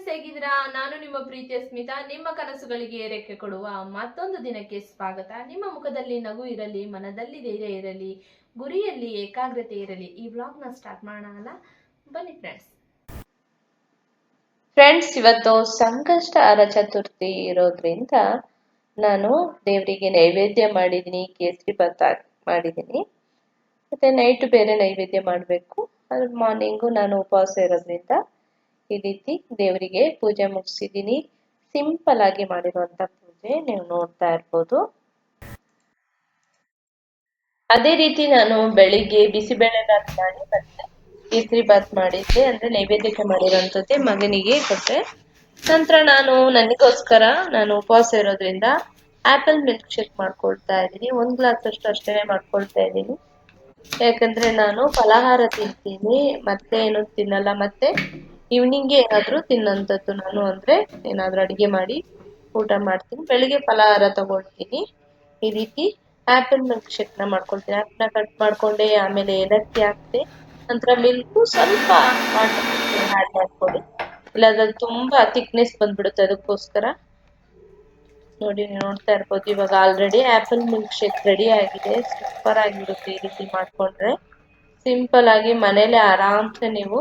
Friends, ಹೇಗಿದ್ದೀರಾ? ನಾನು ನಿಮ್ಮ ಪ್ರೀತಿಯ ಸ್ಮಿತಾ. ನಿಮ್ಮ ಕನಸುಗಳಿಗೆ ರೆಕ್ಕೆ ಕೊಡುವ ಮತ್ತೊಂದು ದಿನಕ್ಕೆ ಸ್ವಾಗತ. ನಿಮ್ಮ ಮುಖದಲ್ಲಿ ನಗು ಇರಲಿ, ಮನದಲ್ಲಿ ಧೈರ್ಯ ಇರಲಿ, ಗುರಿಯಲ್ಲಿ ಏಕಾಗ್ರತೆ ಇರಲಿ. ಈ ವ್ಲಾಗ್ನ ಸ್ಟಾರ್ಟ್ ಮಾಡೋಣ, ಬನ್ನಿ ಫ್ರೆಂಡ್ಸ್. ಇವತ್ತು ಸಂಕಷ್ಟಹರ ಚತುರ್ಥಿ ಇರೋದ್ರಿಂದ ನಾನು ದೇವರಿಗೆ ನೈವೇದ್ಯ ಮಾಡಿದ್ದೀನಿ. ಕೇಸರಿ ಭಾತ್ ಮಾಡಿದ್ದೀನಿ, ಮತ್ತೆ ನೈಟ್ ಬೇರೆ ನೈವೇದ್ಯ ಮಾಡಬೇಕು. ಅದ್ರ ಮಾರ್ನಿಂಗು ನಾನು ಉಪವಾಸ ಇರೋದ್ರಿಂದ ಈ ರೀತಿ ದೇವರಿಗೆ ಪೂಜೆ ಮುಗಿಸಿದ್ದೀನಿ. ಸಿಂಪಲ್ ಆಗಿ ಮಾಡಿರುವಂತ ಪೂಜೆ ನೀವು ನೋಡ್ತಾ ಇರ್ಬೋದು. ಅದೇ ರೀತಿ ನಾನು ಬೆಳಿಗ್ಗೆ ಬಿಸಿಬೇಳೆ ಬಾತ್ ಮಾಡಿ ಮತ್ತೆ ಕೇಸರಿ ಬಾತ್ ಮಾಡಿದ್ದೆ, ಅಂದ್ರೆ ನೈವೇದ್ಯಕ್ಕೆ ಮಾಡಿರೋಂಥದ್ದೇ ಮಗನಿಗೆ ಕೊಟ್ಟೆ. ನಂತರ ನನಗೋಸ್ಕರ ನಾನು ಉಪವಾಸ ಇರೋದ್ರಿಂದ ಆಪಲ್ ಮಿಲ್ಕ್ ಶೇಕ್ ಮಾಡ್ಕೊಳ್ತಾ ಇದ್ದೀನಿ. 1 ಗ್ಲಾಸ್ ಅಷ್ಟು ಅಷ್ಟೇನೆ ಮಾಡ್ಕೊಳ್ತಾ ಇದ್ದೀನಿ, ಯಾಕಂದ್ರೆ ನಾನು ಫಲಾಹಾರ ತಿಂತೀನಿ, ಮತ್ತೆ ಏನು ತಿನ್ನಲ್ಲ. ಮತ್ತೆ ಈವ್ನಿಂಗ್ಗೆ ಏನಾದ್ರೂ ತಿನ್ನೋಂಥದ್ದು ನಾನು, ಅಂದ್ರೆ ಏನಾದ್ರೂ ಅಡಿಗೆ ಮಾಡಿ ಊಟ ಮಾಡ್ತೀನಿ. ಬೆಳಿಗ್ಗೆ ಫಲಾಹಾರ ತಗೊಳ್ತೀನಿ. ಈ ರೀತಿ ಆಪಲ್ ಮಿಲ್ಕ್ ಶೇಕ್ ನ ಮಾಡ್ಕೊಳ್ತೀನಿ. ಆಪಲ್ನ ಕಟ್ ಮಾಡ್ಕೊಂಡೆ, ಆಮೇಲೆ ಏಲಕ್ಕಿ ಹಾಕ್ತೆ, ನಂತರ ಮಿಲ್ಕ್ ಸ್ವಲ್ಪ ಆಡ್ ಮಾಡ್ಕೊಳ್ಳಿ, ಇಲ್ಲಾಂದ್ರೆ ತುಂಬಾ ಥಿಕ್ನೆಸ್ ಬಂದ್ಬಿಡುತ್ತೆ. ಅದಕ್ಕೋಸ್ಕರ ನೋಡಿ, ನೋಡ್ತಾ ಇರ್ಬೋದು. ಇವಾಗ already apple milkshake ready ಆಗಿದೆ. ಸೂಪರ್ ಆಗಿರುತ್ತೆ ಈ ರೀತಿ ಮಾಡ್ಕೊಂಡ್ರೆ. ಸಿಂಪಲ್ ಆಗಿ ಮನೇಲೆ ಆರಾಮ್ಸೆ ನೀವು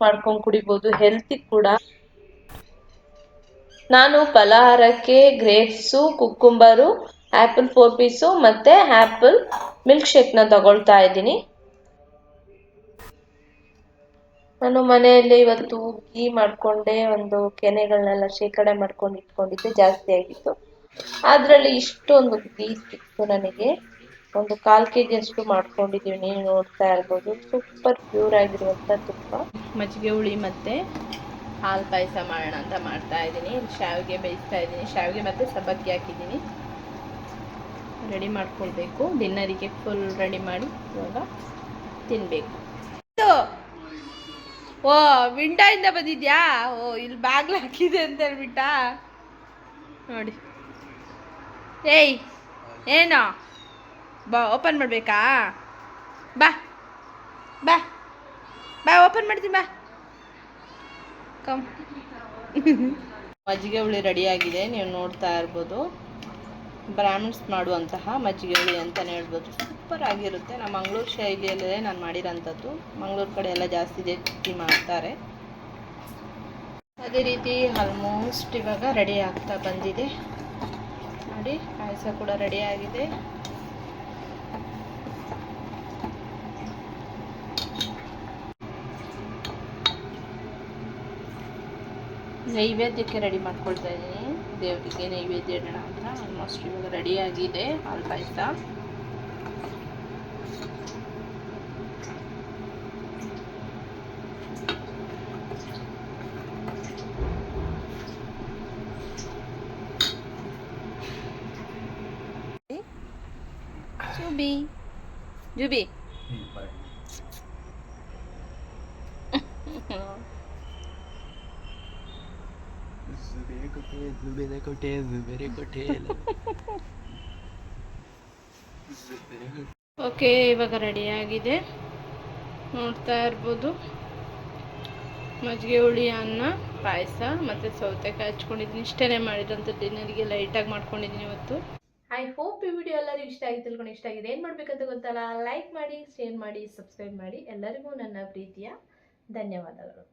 ಮಾಡ್ಕೊಂಡು ಕುಡಿಬಹುದು, ಹೆಲ್ತಿ ಕೂಡ. ನಾನು ಫಲಾಹಾರಕ್ಕೆ ಗ್ರೇಪ್ಸು, ಕುಕ್ಕುಂಬರು, ಆಪಲ್ 4 ಪೀಸು ಮತ್ತೆ ಆಪಲ್ ಮಿಲ್ಕ್ ಶೇಕ್ ನ ತಗೊಳ್ತಾ ಇದ್ದೀನಿ. ನಾನು ಮನೆಯಲ್ಲಿ ಇವತ್ತು ಗೀ ಮಾಡ್ಕೊಂಡೆ, ಒಂದು ಕೆನೆಗಳನ್ನೆಲ್ಲ ಶೇಖರಣೆ ಮಾಡ್ಕೊಂಡು ಇಟ್ಕೊಂಡಿದ್ದೆ, ಜಾಸ್ತಿ ಆಗಿತ್ತು. ಅದ್ರಲ್ಲಿ ಇಷ್ಟೊಂದು ಗೀ ಸಿಕ್ತು ನನಗೆ. ಒಂದು 1/4 kg ಅಷ್ಟು ಮಾಡ್ಕೊಂಡಿದೀನಿ, ನೋಡ್ತಾ ಇರ್ಬೋದು. ಸೂಪರ್ ಪ್ಯೂರ್ ಆಗಿರುವಂತ ತುಪ್ಪ. ಮಜ್ಜಿಗೆ ಹುಳಿ ಮತ್ತೆ ಹಾಲು ಪಾಯಸ ಮಾಡೋಣ ಅಂತ ಮಾಡ್ತಾ ಇದ್ದೀನಿ. ಶಾವಿಗೆ ಬೇಯಿಸ್ತಾ ಇದ್ದೀನಿ, ಶಾವಿಗೆ ಮತ್ತೆ ಸಬ್ಬಕ್ಕಿ ಹಾಕಿದ್ದೀನಿ. ರೆಡಿ ಮಾಡ್ಕೊಳ್ಬೇಕು, ಡಿನ್ನರಿಗೆ ಫುಲ್ ರೆಡಿ ಮಾಡಿ ಇವಾಗ ತಿನ್ಬೇಕು. ಓ, ವಿಂಡೋಯಿಂದ ಬಂದಿದ್ಯಾ? ಓ, ಇಲ್ಲಿ ಬಾಗ್ಲು ಹಾಕಿದೆ ಅಂತ ಹೇಳ್ಬಿಟ್ಟ ನೋಡಿ. ಏಯ್, ಏನೋ ಬಾ, ಓಪನ್ ಮಾಡಬೇಕಾ? ಬಾ ಬಾ ಬಾ, ಓಪನ್ ಮಾಡ್ತೀನಿ ಬಾ, ಕಮ್. ಮಜ್ಜಿಗೆ ಹುಳಿ ರೆಡಿಯಾಗಿದೆ, ನೀವು ನೋಡ್ತಾ ಇರ್ಬೋದು. ಬ್ರಾಹ್ಮಿಣ್ಸ್ ಮಾಡುವಂತಹ ಮಜ್ಜಿಗೆ ಹುಳಿ ಅಂತಲೇ ಹೇಳ್ಬೋದು. ಸೂಪರ್ ಆಗಿರುತ್ತೆ. ನಮ್ಮ ಮಂಗಳೂರು ಶೈಲಿಯಲ್ಲೇ ನಾನು ಮಾಡಿರೋಂಥದ್ದು. ಮಂಗಳೂರು ಕಡೆ ಎಲ್ಲ ಜಾಸ್ತಿ ರೀತಿ ಮಾಡ್ತಾರೆ. ಅದೇ ರೀತಿ ಆಲ್ಮೋಸ್ಟ್ ಇವಾಗ ರೆಡಿ ಆಗ್ತಾ ಬಂದಿದೆ ನೋಡಿ. ಪಾಯಸ ಕೂಡ ರೆಡಿ ಆಗಿದೆ. ನೈವೇದ್ಯಕ್ಕೆ ರೆಡಿ ಮಾಡ್ಕೊಳ್ತಾ ಇದ್ದೀನಿ, ದೇವರಿಗೆ ನೈವೇದ್ಯ ಇಡೋಣ ಅಂತ. ಆಲ್ಮೋಸ್ಟ್ ಇವಾಗ ರೆಡಿ ಆಗಿದೆ ಹಾಲು ಪಾಯಸ. ಜುಬಿ ಜುಬಿ ಓಕೆ, ಇವಾಗ ರೆಡಿ ಆಗಿದೆ, ನೋಡ್ತಾ ಇರ್ಬೋದು. ಮಜ್ಜಿಗೆ ಹುಳಿ, ಅನ್ನ, ಪಾಯಸ ಮತ್ತು ಸೌತೆಕಾಯಿ ಹಚ್ಕೊಂಡಿದ್ದೀನಿ. ಇಷ್ಟೇ ಮಾಡಿದಂಥ ಡಿನ್ನರಿಗೆ ಲೈಟಾಗಿ ಮಾಡ್ಕೊಂಡಿದ್ದೀನಿ ಇವತ್ತು. ಐ ಹೋಪ್ ಈ ವಿಡಿಯೋ ಎಲ್ಲರಿಗೂ ಇಷ್ಟ ಆಗಿ ತಿಳ್ಕೊಂಡು ಇಷ್ಟ ಆಗಿದೆ. ಏನು ಮಾಡಬೇಕಂತ ಗೊತ್ತಲ್ಲ, ಲೈಕ್ ಮಾಡಿ, ಶೇರ್ ಮಾಡಿ, ಸಬ್ಸ್ಕ್ರೈಬ್ ಮಾಡಿ. ಎಲ್ಲರಿಗೂ ನನ್ನ ಪ್ರೀತಿಯ ಧನ್ಯವಾದಗಳು.